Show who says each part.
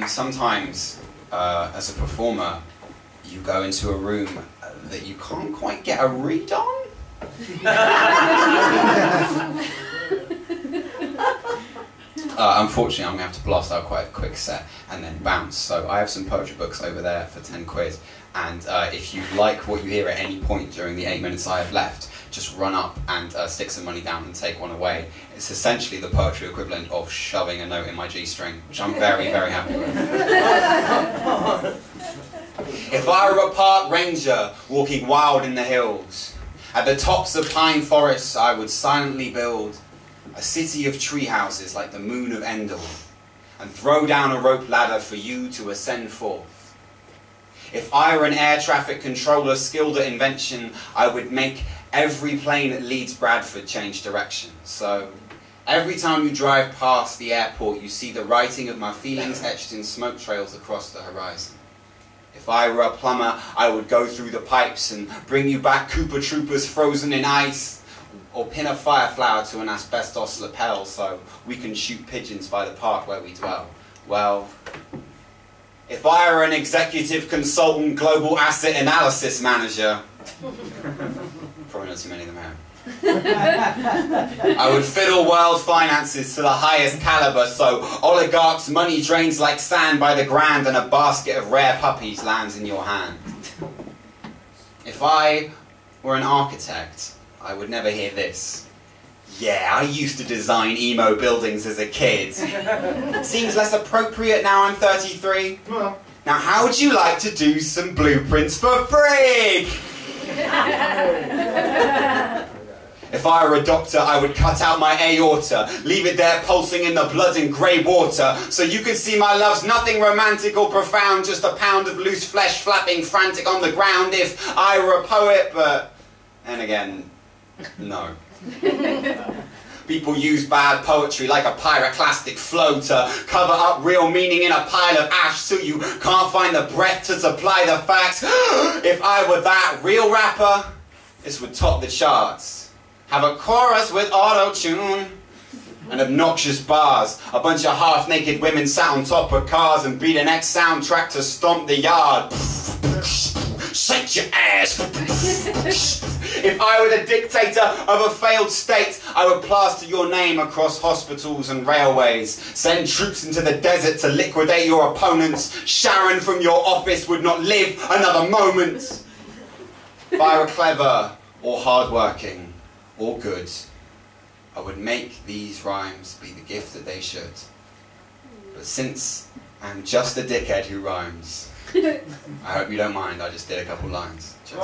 Speaker 1: sometimes, as a performer, you go into a room that you can't quite get a read on. Unfortunately, I'm going to have to blast out quite a quick set and then bounce. So I have some poetry books over there for 10 quid. And if you like what you hear at any point during the 8 minutes I have left, just run up and stick some money down and take one away. It's essentially the poetry equivalent of shoving a note in my G-string, which I'm very, very happy with. If I were a park ranger walking wild in the hills, at the tops of pine forests I would silently build a city of tree houses like the moon of Endor, and throw down a rope ladder for you to ascend forth. If I were an air traffic controller skilled at invention, I would make every plane that leads Bradford change direction. So every time you drive past the airport, you see the writing of my feelings etched in smoke trails across the horizon. If I were a plumber, I would go through the pipes and bring you back Cooper Troopers frozen in ice, or pin a fire flower to an asbestos lapel so we can shoot pigeons by the park where we dwell. Well, if I were an executive consultant global asset analysis manager, probably not too many of them have, I would fiddle world finances to the highest caliber so oligarchs' money drains like sand by the grand and a basket of rare puppies lands in your hand. If I were an architect, I would never hear this. Yeah, I used to design emo buildings as a kid. Seems less appropriate now I'm 33. Now how would you like to do some blueprints for free? If I were a doctor, I would cut out my aorta, leave it there pulsing in the blood and grey water, so you could see my love's nothing romantic or profound, just a pound of loose flesh flapping frantic on the ground. If I were a poet, but then again, no. People use bad poetry like a pyroclastic flow to cover up real meaning in a pile of ash so you can't find the breath to supply the facts. If I were that real rapper, this would top the charts. Have a chorus with auto-tune and obnoxious bars. A bunch of half-naked women sat on top of cars and beat an X soundtrack to stomp the yard. Shake your ass. If I were the dictator of a failed state, I would plaster your name across hospitals and railways, send troops into the desert to liquidate your opponents. Sharon from your office would not live another moment. If I were clever or hardworking or good, I would make these rhymes be the gift that they should. But since I'm just a dickhead who rhymes, I hope you don't mind, I just did a couple lines. Cheers.